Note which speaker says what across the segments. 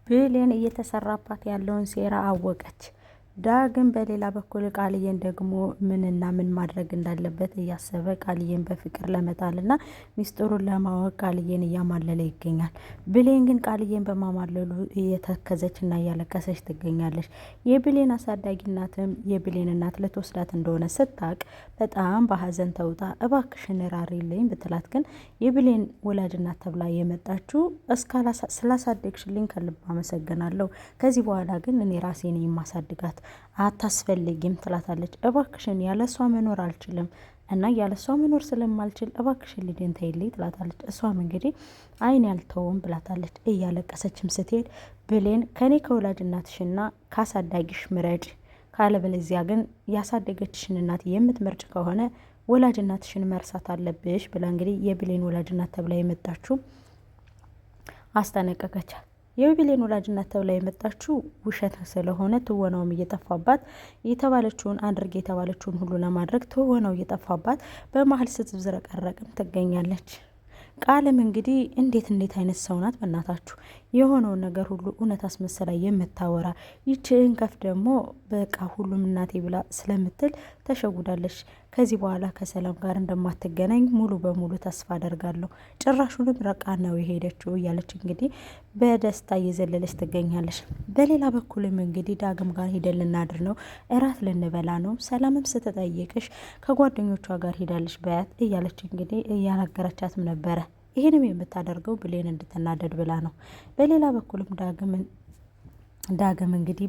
Speaker 1: ብሌን እየተሰራባት ያለውን ሴራ አወቀች። ዳግም በሌላ በኩል ቃልዬን ደግሞ ምንና ምን ማድረግ እንዳለበት እያሰበ ቃልዬን በፍቅር ለመጣልና ሚስጥሩን ለማወቅ ቃልዬን እያማለለ ይገኛል። ብሌን ግን ቃልዬን በማማለሉ እየተከዘችና እያለቀሰች ትገኛለች። የብሌን አሳዳጊ እናትም የብሌን እናት ልትወስዳት እንደሆነ ስታቅ በጣም በሀዘን ተውጣ እባክሽን ራሪልኝ ብትላት ግን የብሌን ወላጅ እናት ተብላ የመጣችው ስላሳደግሽልኝ ከልብ አመሰግናለሁ፣ ከዚህ በኋላ ግን እኔ ራሴ ነኝ የማሳድጋት አታስፈልጊም ትላታለች። እባክሽን ያለሷ መኖር አልችልም እና ያለሷ መኖር ስለማልችል እባክሽን ልጄን ተይልኝ ትላታለች። እሷም እንግዲህ አይን ያልተውም ብላታለች። እያለቀሰችም ስትሄድ ብሌን ከኔ ከወላጅ እናትሽና ካሳዳጊሽ ምረጭ፣ ካለበለዚያ ግን ያሳደገችሽን እናት የምትመርጭ ከሆነ ወላጅ እናትሽን መርሳት አለብሽ ብላ እንግዲህ የብሌን ወላጅ እናት ተብላ የመጣችው አስጠነቀቀቻት። የብሌን ወላጅ እናት ተብላ የመጣችው ውሸት ስለሆነ ትወናውም እየጠፋባት የተባለችውን አድርግ የተባለችውን ሁሉ ለማድረግ ትወናው እየጠፋባት በመሀል ስትዝረቀረቅም ትገኛለች። ቃልም እንግዲህ እንዴት አይነት ሰው ናት በእናታችሁ፣ የሆነውን ነገር ሁሉ እውነት አስመሰላ የምታወራ ይቺ እንከፍ ደግሞ በቃ ሁሉም እናቴ ብላ ስለምትል ተሸጉዳለች። ከዚህ በኋላ ከሰላም ጋር እንደማትገናኝ ሙሉ በሙሉ ተስፋ አደርጋለሁ፣ ጭራሹንም ረቃ ነው የሄደችው እያለች እንግዲህ በደስታ እየዘለለች ትገኛለች። በሌላ በኩልም እንግዲህ ዳግም ጋር ሄደን ልናድር ነው፣ እራት ልንበላ ነው፣ ሰላምም ስትጠይቅሽ ከጓደኞቿ ጋር ሄዳለች በያት እያለች እንግዲህ እያናገረቻትም ነበረ። ይህንም የምታደርገው ብሌን እንድትናደድ ብላ ነው። በሌላ በኩልም ዳግም እንግዲህ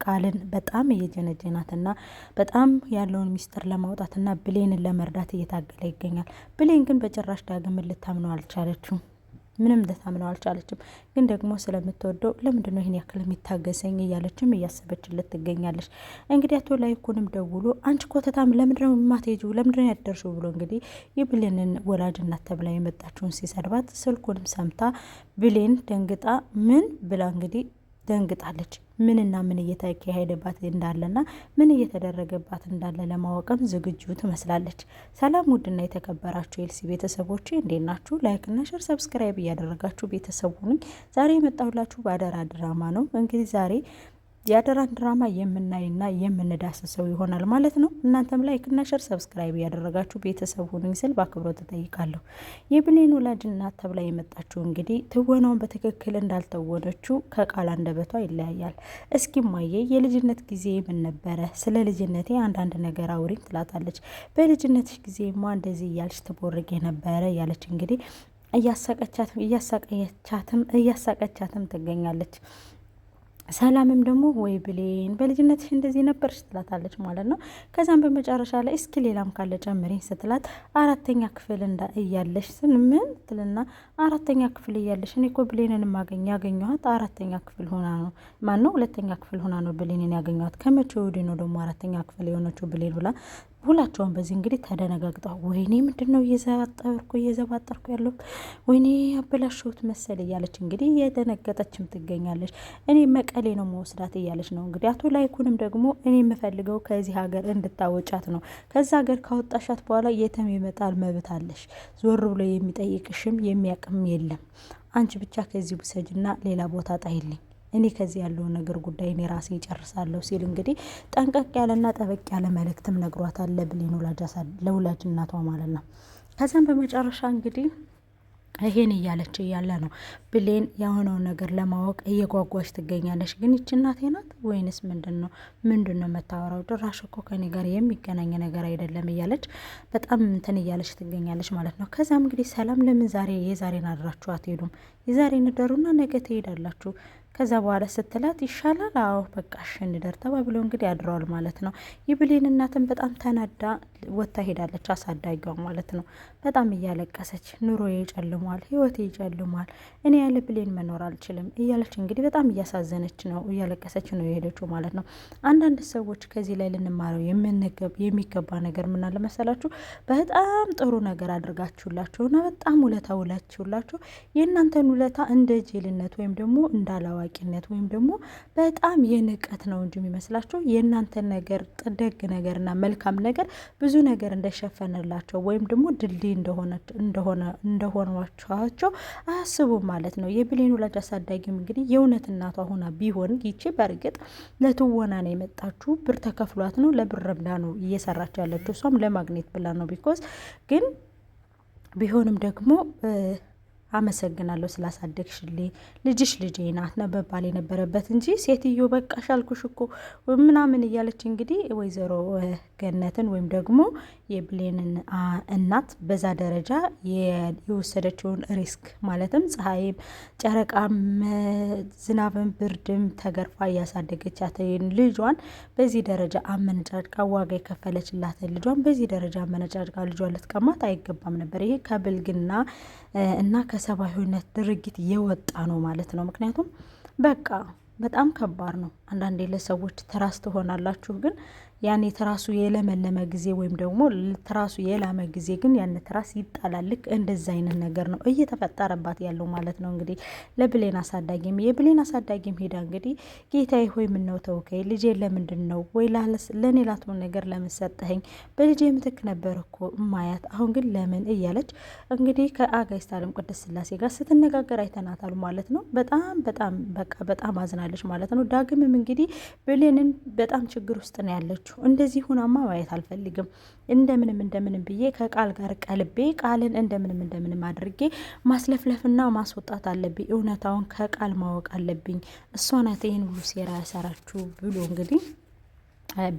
Speaker 1: ቃልን በጣም እየጀነጀናትና በጣም ያለውን ሚስጥር ለማውጣትና ብሌንን ለመርዳት እየታገለ ይገኛል። ብሌን ግን በጭራሽ ዳግምን ልታምነው አልቻለችም። ምንም ልታምነው አልቻለችም። ግን ደግሞ ስለምትወደው ለምንድነው ይህን ያክል የሚታገሰኝ እያለችም እያሰበችለት ትገኛለች። እንግዲህ አቶ ላይኩንም ደውሎ አንቺ ኮተታም ለምንድነው የማትሄጂው ለምንድነው ያደርሽው ብሎ እንግዲህ የብሌንን ወላጅ እናት ተብላ የመጣችውን ሲሰድባት ስልኩንም ሰምታ ብሌን ደንግጣ ምን ብላ እንግዲህ ደንግጣለች። ምንና ምን እየተካሄደባት እንዳለና ምን እየተደረገባት እንዳለ ለማወቅም ዝግጁ ትመስላለች። ሰላም ውድና የተከበራችሁ ኤልሲ ቤተሰቦች እንዴት ናችሁ? ላይክና ሸር ሰብስክራይብ እያደረጋችሁ ቤተሰቡን ዛሬ የመጣሁላችሁ በአደራ ድራማ ነው። እንግዲህ ዛሬ የአደራን ድራማ የምናይና የምንዳስሰው ይሆናል ማለት ነው። እናንተም ላይክና ሸር ሰብስክራይብ ያደረጋችሁ ቤተሰብ ሁኑኝ ስል በአክብሮት ተጠይቃለሁ። የብሌን ወላጅ እናት ተብላ የመጣችው እንግዲህ ትወናውን በትክክል እንዳልተወነችው ከቃል አንደበቷ ይለያያል። እስኪ ማየ የልጅነት ጊዜ ምን ነበረ? ስለ ልጅነቴ አንዳንድ ነገር አውሪኝ ትላታለች። በልጅነትሽ ጊዜማ እንደዚህ እያልሽ ትቦርቅ የነበረ ያለች እንግዲህ እያሳቀቻትም ትገኛለች። ሰላምም ደግሞ ወይ ብሌን በልጅነትሽ እንደዚህ ነበርሽ ትላታለች ማለት ነው። ከዛም በመጨረሻ ላይ እስኪ ሌላም ካለ ጨምሬ ስትላት አራተኛ ክፍል እያለሽ ምን ትልና አራተኛ ክፍል እያለሽ እኔ እኮ ብሌንን ያገኘኋት አራተኛ ክፍል ሆና ነው ሁለተኛ ክፍል ሆና ነው ብሌንን ያገኘኋት፣ ከመቼ ወዲህ ነው ደግሞ አራተኛ ክፍል የሆነችው ብሌን ብላ ሁላቸውም በዚህ እንግዲህ ተደነጋግጠው ወይኔ ምንድን ነው እየዘባጠርኩ ያለው ወይኔ አበላሸሁት መሰል እያለች እንግዲህ እየደነገጠችም ትገኛለች። እኔ መቀሌ ነው መወስዳት እያለች ነው እንግዲህ። አቶ ላይኩንም ደግሞ እኔ የምፈልገው ከዚህ ሀገር እንድታወጫት ነው፣ ከዛ ሀገር ካወጣሻት በኋላ የትም ይመጣል መብት አለሽ፣ ዞር ብሎ የሚጠይቅሽም የሚያቅም የለም፣ አንቺ ብቻ ከዚህ ውሰጅና ሌላ ቦታ ጣይልኝ፣ እኔ ከዚህ ያለውን ነገር ጉዳይ እኔ ራሴ ይጨርሳለሁ ሲል እንግዲህ ጠንቀቅ ያለና ጠበቅ ያለ መልእክትም ነግሯታል ለብሌን ለወላጅ እናቷ ማለት ነው። ከዛም በመጨረሻ እንግዲህ ይሄን እያለች እያለ ነው ብሌን የሆነውን ነገር ለማወቅ እየጓጓች ትገኛለች። ግን ይች እናቴ ናት ወይንስ ምንድን ነው መታወራው? ጭራሽ እኮ ከኔ ጋር የሚገናኝ ነገር አይደለም እያለች በጣም እንትን እያለች ትገኛለች ማለት ነው። ከዛም እንግዲህ ሰላም ለምን የዛሬን አድራችሁ አትሄዱም? የዛሬን እደሩና ነገ ትሄዳላችሁ ከዛ በኋላ ስትላት ይሻላል አዎ በቃ እንደር ተባብለው እንግዲህ አድረዋል ማለት ነው። የብሌን እናትን በጣም ተናዳ ወታ ሄዳለች፣ አሳዳጊዋ ማለት ነው። በጣም እያለቀሰች ኑሮዬ ይጨልሟል፣ ህይወቴ ይጨልሟል፣ እኔ ያለ ብሌን መኖር አልችልም እያለች እንግዲህ በጣም እያሳዘነች ነው፣ እያለቀሰች ነው የሄደችው ማለት ነው። አንዳንድ ሰዎች ከዚህ ላይ ልንማረው የሚገባ ነገር ምን አለ መሰላችሁ? በጣም ጥሩ ነገር አድርጋችሁላቸውና በጣም ውለታ ውላችሁላቸው የእናንተን ውለታ እንደ ጅልነት ወይም ደግሞ እንዳላዋቂነት ወይም ደግሞ በጣም የንቀት ነው እንጂ የሚመስላቸው የእናንተን ነገር ደግ ነገርና መልካም ነገር ብዙ ነገር እንደሸፈንላቸው ወይም ደግሞ ድልድይ እንደሆኗቸው አያስቡም ማለት ነው። የብሌን ወላጅ አሳዳጊም እንግዲህ የእውነት እናቷ ሆና ቢሆን ይቺ በእርግጥ ለትወና ነው የመጣችሁ፣ ብር ተከፍሏት ነው፣ ለብር ብላ ነው እየሰራች ያለችው፣ እሷም ለማግኘት ብላ ነው። ቢኮዝ ግን ቢሆንም ደግሞ አመሰግናለሁ ስላሳደግሽልኝ፣ ልጅሽ ልጄ ናት መባል የነበረበት እንጂ ሴትዮ በቃ ሻልኩሽ እኮ ምናምን እያለች እንግዲህ ወይዘሮ ገነትን ወይም ደግሞ የብሌንን እናት በዛ ደረጃ የወሰደችውን ሪስክ ማለትም ፀሐይም ጨረቃም ዝናብም ብርድም ተገርፋ እያሳደገቻትን ልጇን በዚህ ደረጃ አመነጫጭቃ ዋጋ የከፈለችላትን ልጇን በዚህ ደረጃ አመነጫጭቃ ልጇን ልትቀማት አይገባም ነበር። ይሄ ከብልግና እና ከሰብአዊነት ድርጊት የወጣ ነው ማለት ነው። ምክንያቱም በቃ በጣም ከባድ ነው። አንዳንዴ ለሰዎች ትራስ ትሆናላችሁ፣ ግን ያኔ ትራሱ የለመለመ ጊዜ ወይም ደግሞ ትራሱ የላመ ጊዜ ግን ያን ትራስ ይጣላል። ልክ እንደዛ አይነት ነገር ነው እየተፈጠረባት ያለው ማለት ነው። እንግዲህ ለብሌን አሳዳጊም የብሌን አሳዳጊም ሄዳ እንግዲህ ጌታዬ ሆይ ምነው ተውከኝ፣ ልጄ ለምንድን ነው ወይ ለእኔ ላትሆን ነገር ለምሰጠኸኝ፣ በልጄ ምትክ ነበር እኮ እማያት፣ አሁን ግን ለምን እያለች እንግዲህ ከአጋዕዝተ ዓለም ቅድስት ሥላሴ ጋር ስትነጋገር አይተናታል ማለት ነው። በጣም በጣም በቃ በጣም አዝናለች ማለት ነው። ዳግምም እንግዲህ ብሌንን በጣም ችግር ውስጥ ነው ያለችው። እንደዚህ ሁናማ ማየት አልፈልግም። እንደምንም ብዬ ከቃል ጋር ቀልቤ ቃልን እንደምንም አድርጌ ማስለፍለፍና ማስወጣት አለብኝ። እውነታውን ከቃል ማወቅ አለብኝ። እሷ ናት ይህን ሁሉ ሴራ ያሰራችሁ ብሎ እንግዲህ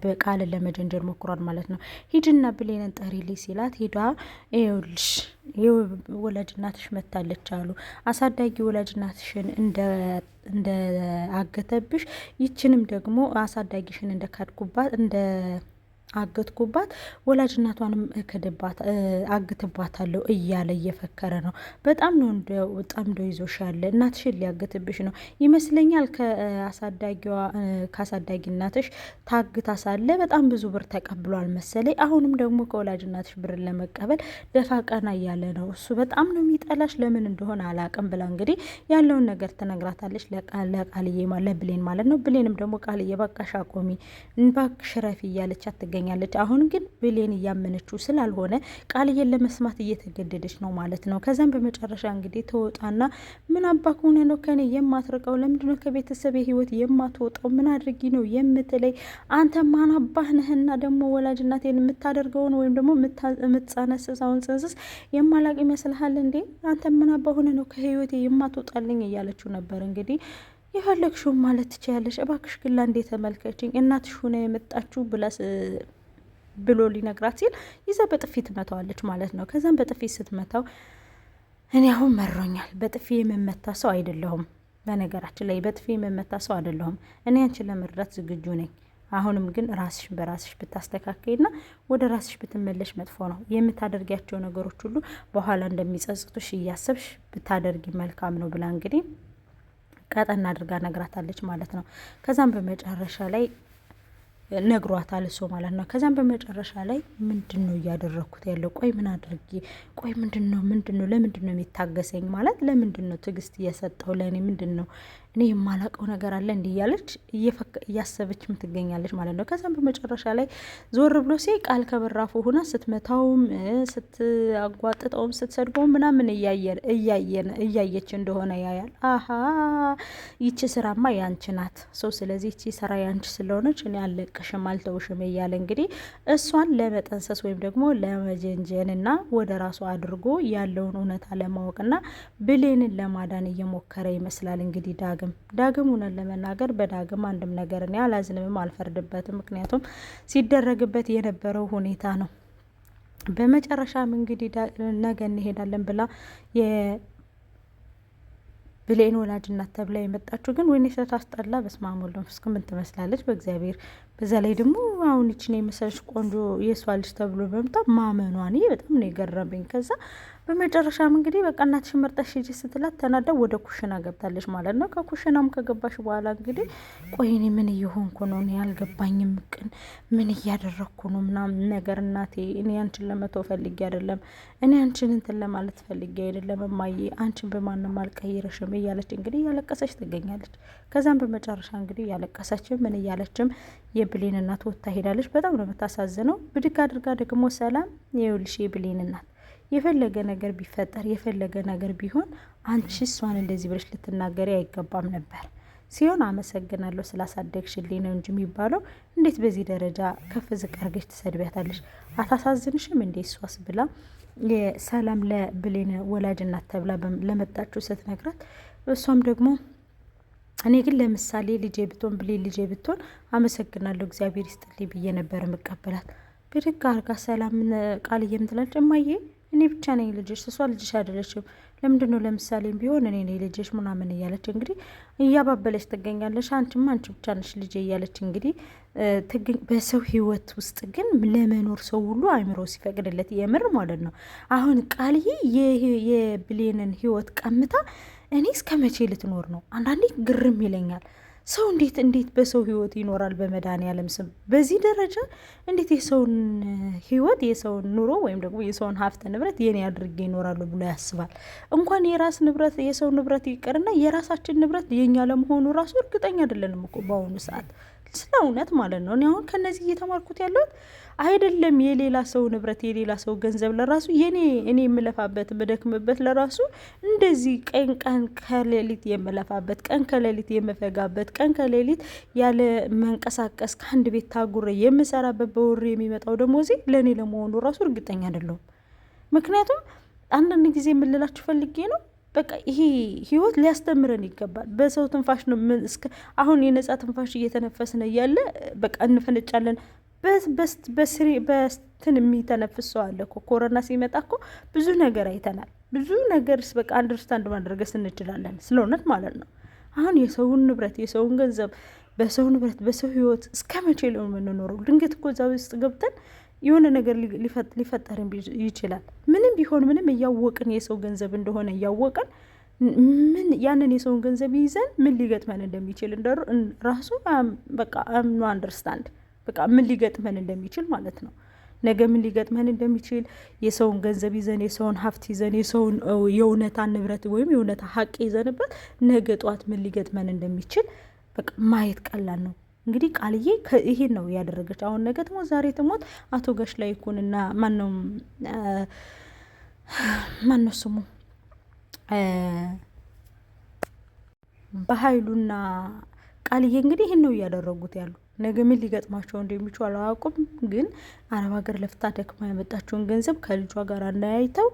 Speaker 1: በቃልን ለመጀንጀር ሞክሯል ማለት ነው። ሂድና ብሌንን ጠሪልኝ ሲላት ሄዳ ይኸውልሽ ወላጅ እናትሽ መታለች አሉ። አሳዳጊ ወላጅ እናትሽን እንደ አገተብሽ ይችንም ደግሞ አሳዳጊሽን እንደ ካድኩባት እንደ አገትኩባት ወላጅ እናቷንም አግትባታለሁ እያለ እየፈከረ ነው። በጣም ነው ጠምዶ ይዞሻል። እናትሽን ሊያግትብሽ ነው ይመስለኛል። ከአሳዳጊ እናትሽ ታግታ ሳለ በጣም ብዙ ብር ተቀብሏል መሰለኝ። አሁንም ደግሞ ከወላጅ እናትሽ ብርን ለመቀበል ደፋ ቀና እያለ ነው። እሱ በጣም ነው የሚጠላሽ፣ ለምን እንደሆነ አላቅም ብላ እንግዲህ ያለውን ነገር ትነግራታለች ለቃልዬ ለብሌን ማለት ነው። ብሌንም ደግሞ ቃልዬ በቃሽ አቆሚ እባክሽ ረፊ እያለች አትገኛለች። አሁን ግን ብሌን እያመነችው ስላልሆነ ቃልዬን ለመስማት እየተገደደች ነው ማለት ነው። ከዛም በመጨረሻ እንግዲህ ተወጣና ምን አባ ከሆነ ነው ከኔ የማትርቀው? ለምንድነው ከቤተሰብ ህይወት የማትወጣው? ምን አድርጊ ነው የምትለይ? አንተ ማን አባህ ነህና ደግሞ ወላጅ እናቴን የምታደርገውን ወይም ደግሞ የምትጸነስሰውን ጽንስስ የማላቅ ይመስልሃል እንዴ? አንተ ምን አባ ሆነ ነው ከህይወቴ የማትወጣልኝ? እያለችው ነበር እንግዲህ የፈለግሽውን ማለት ትችያለሽ፣ እባክሽ ግላ እንዴ ተመልከችኝ፣ እናትሽ ሆነ የመጣችሁ ብሎ ሊነግራት ሲል ይዛ በጥፊ ትመታዋለች ማለት ነው። ከዛም በጥፊ ስትመታው እኔ አሁን መሮኛል፣ በጥፊ የምመታ ሰው አይደለሁም። በነገራችን ላይ በጥፊ የምመታ ሰው አይደለሁም። እኔ አንቺን ለመርዳት ዝግጁ ነኝ። አሁንም ግን ራስሽ በራስሽ ብታስተካከይና ወደ ራስሽ ብትመለሽ መጥፎ ነው። የምታደርጊያቸው ነገሮች ሁሉ በኋላ እንደሚጸጽቱሽ እያሰብሽ ብታደርጊ መልካም ነው ብላ እንግዲህ ቀጠና አድርጋ ነግራታለች ማለት ነው። ከዛም በመጨረሻ ላይ ነግሯታል እሱ ማለት ነው። ከዛም በመጨረሻ ላይ ምንድን ነው እያደረግኩት ያለው? ቆይ ምን አድርጌ? ቆይ ምንድን ነው ለምንድን ነው የሚታገሰኝ? ማለት ለምንድን ነው ትዕግስት እየሰጠው ለእኔ ምንድን ነው እኔ የማላቀው ነገር አለ እንዲህ እያለች እያሰበችም ትገኛለች ማለት ነው። ከዛም በመጨረሻ ላይ ዞር ብሎ ቃል ከበራፉ ሆና ስትመታውም ስትአጓጥጠውም ስትሰድበውም ምናምን እያየች እንደሆነ ያያል። አሀ ይቺ ስራማ ያንቺ ናት ሰው፣ ስለዚህ ይቺ ስራ ያንቺ ስለሆነች እኔ አልለቅሽም አልተውሽም እያለ እንግዲህ እሷን ለመጠንሰስ ወይም ደግሞ ለመጀንጀንና ወደ ራሱ አድርጎ ያለውን እውነታ ለማወቅና ብሌንን ለማዳን እየሞከረ ይመስላል እንግዲህ ዳግም ሆነን ለመናገር በዳግም አንድም ነገር እኔ አላዝንምም አልፈርድበትም። ምክንያቱም ሲደረግበት የነበረው ሁኔታ ነው። በመጨረሻም እንግዲህ ነገ እንሄዳለን ብላ የብሌን ወላጅ እናት ተብላ የመጣችሁ ግን ወይኔ ስታስጠላ፣ በስመ አብ ወወልድ ወመንፈስ ቅዱስ ምን ትመስላለች በእግዚአብሔር። በዛ ላይ ደግሞ አሁን ይችን የመሰለች ቆንጆ የሷ ልጅ ተብሎ በመምጣት ማመኗን በጣም ነው የገረመኝ። ከዛ በመጨረሻም እንግዲህ በቃ እናትሽን መርጠሽ ሂጂ ስትላት ተናዳ ወደ ኩሽና ገብታለች ማለት ነው። ከኩሽናም ከገባሽ በኋላ እንግዲህ ቆይ እኔ ምን እየሆንኩ ነው? እኔ አልገባኝም። ቅን ምን እያደረግኩ ነው ምናምን ነገር እናቴ፣ እኔ አንቺን ለመተው ፈልጌ አይደለም፣ እኔ አንቺን እንትን ለማለት ፈልጌ አይደለም እማዬ፣ አንቺን በማንም አልቀይረሽም እያለች እንግዲህ እያለቀሰች ትገኛለች። ከዛም በመጨረሻ እንግዲህ እያለቀሰችም ምን እያለችም የብሌን እናት ወጥታ ሄዳለች። በጣም ነው የምታሳዝነው። ብድግ አድርጋ ደግሞ ሰላም፣ ይኸውልሽ የብሌን እናት የፈለገ ነገር ቢፈጠር የፈለገ ነገር ቢሆን አንቺ እሷን እንደዚህ ብለሽ ልትናገሪ አይገባም ነበር። ሲሆን አመሰግናለሁ ስላሳደግሽልኝ ነው እንጂ የሚባለው እንዴት በዚህ ደረጃ ከፍ ዝቅ አድርገሽ ትሰድቢያታለሽ? አታሳዝንሽም እንዴ? እሷስ ብላ የሰላም ለብሌን ወላጅ እናት ተብላ ለመጣችሁ ስትነግራት እሷም ደግሞ እኔ ግን ለምሳሌ ልጄ ብትሆን ብሌን ልጄ ብትሆን አመሰግናለሁ እግዚአብሔር ይስጥልኝ ብዬ ነበር መቀበላት። ብድግ አርጋ ሰላም ቃልዬ ምትላለች እማዬ እኔ ብቻ ነኝ ልጅሽ፣ እሷ ልጅሽ አይደለችም። ለምንድን ነው ለምሳሌም ቢሆን እኔ ነኝ ልጅሽ ምናምን እያለች እንግዲህ እያባበለች ትገኛለች። አንቺማ አንቺ ብቻ ነሽ ልጄ እያለች እንግዲህ በሰው ህይወት ውስጥ ግን ለመኖር ሰው ሁሉ አይምሮ ሲፈቅድለት የምር ማለት ነው። አሁን ቃልዬ የብሌንን ህይወት ቀምታ እኔ እስከ መቼ ልትኖር ነው? አንዳንዴ ግርም ይለኛል። ሰው እንዴት በሰው ህይወት ይኖራል? በመድኃኒዓለም ስም በዚህ ደረጃ እንዴት የሰውን ህይወት የሰውን ኑሮ ወይም ደግሞ የሰውን ሀብት ንብረት የኔ አድርጌ ይኖራሉ ብሎ ያስባል? እንኳን የራስ ንብረት የሰው ንብረት ይቀርና የራሳችን ንብረት የኛ ለመሆኑ ራሱ እርግጠኛ አይደለንም እኮ በአሁኑ ሰዓት፣ ስለ እውነት ማለት ነው። እኔ አሁን ከነዚህ እየተማርኩት ያለሁት አይደለም የሌላ ሰው ንብረት የሌላ ሰው ገንዘብ ለራሱ እኔ የምለፋበት የምደክምበት ለራሱ እንደዚህ ቀን ከሌሊት የምለፋበት ቀን ከሌሊት የምፈጋበት ቀን ከሌሊት ያለ መንቀሳቀስ ከአንድ ቤት ታጉሬ የምሰራበት በወሬ የሚመጣው ደሞዜ ለእኔ ለመሆኑ ራሱ እርግጠኛ አይደለሁም። ምክንያቱም አንዳንድ ጊዜ የምልላችሁ ፈልጌ ነው በቃ ይሄ ህይወት ሊያስተምረን ይገባል። በሰው ትንፋሽ ነው አሁን የነጻ ትንፋሽ እየተነፈስን እያለ በቃ እንፈነጫለን። በስትን የሚተነፍስ ሰው አለ እኮ። ኮሮና ሲመጣ እኮ ብዙ ነገር አይተናል። ብዙ ነገር በቃ አንደርስታንድ ማድረግስ እንችላለን፣ ስለ እውነት ማለት ነው። አሁን የሰውን ንብረት የሰውን ገንዘብ በሰው ንብረት በሰው ህይወት እስከ መቼ ነው የምንኖረው? ድንገት እኮ እዛ ውስጥ ገብተን የሆነ ነገር ሊፈጠርን ይችላል። ምንም ቢሆን ምንም እያወቅን የሰው ገንዘብ እንደሆነ እያወቅን ምን ያንን የሰውን ገንዘብ ይዘን ምን ሊገጥመን እንደሚችል ራሱ በቃ አምኖ አንደርስታንድ በቃ ምን ሊገጥመን እንደሚችል ማለት ነው። ነገ ምን ሊገጥመን እንደሚችል የሰውን ገንዘብ ይዘን የሰውን ሀብት ይዘን የሰውን የእውነታ ንብረት ወይም የእውነታ ሀቅ ይዘንበት ነገ ጠዋት ምን ሊገጥመን እንደሚችል በቃ ማየት ቀላል ነው። እንግዲህ ቃልዬ ይሄን ነው ያደረገች። አሁን ነገ ትሞት ዛሬ ትሞት አቶ ጋሽ ላይ ይኩንና ማነው ስሙ በኃይሉና ቃልዬ እንግዲህ ይህን ነው እያደረጉት ያሉ። ነገ ምን ሊገጥማቸው እንደሚችሉ አላውቁም። ግን አረብ ሀገር ለፍታ ደክማ ያመጣቸውን ገንዘብ ከልጇ ጋር አናያይተው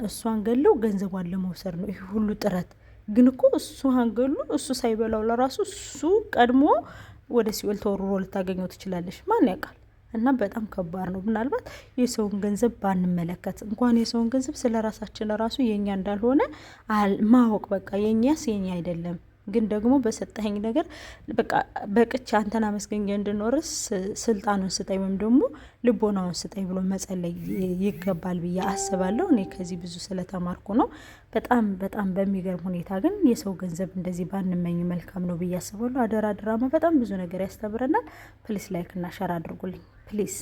Speaker 1: እሷን ገለው ገንዘቧን ለመውሰድ ነው ይህ ሁሉ ጥረት። ግን እኮ እሷን ገሉ እሱ ሳይበላው ለራሱ እሱ ቀድሞ ወደ ሲኦል ተወርሮ ልታገኘው ትችላለች። ማን ያውቃል? እና በጣም ከባድ ነው። ምናልባት የሰውን ገንዘብ ባንመለከት እንኳን የሰውን ገንዘብ ስለ ራሳችን ራሱ የኛ እንዳልሆነ ማወቅ በቃ የኛስ የኛ አይደለም። ግን ደግሞ በሰጠኸኝ ነገር በቃ በቅቻ አንተን አመስገኝ እንድኖርስ ስልጣኑን ስጠኝ ወይም ደግሞ ልቦናውን ስጠኝ ብሎ መጸለይ ይገባል ብዬ አስባለሁ። እኔ ከዚህ ብዙ ስለተማርኩ ነው። በጣም በጣም በሚገርም ሁኔታ ግን የሰው ገንዘብ እንደዚህ ባንመኝ መልካም ነው ብዬ አስባለሁ። አደራ ድራማ በጣም ብዙ ነገር ያስተምረናል። ፕሊስ ላይክ እና ሸር አድርጉልኝ ፕሊስ።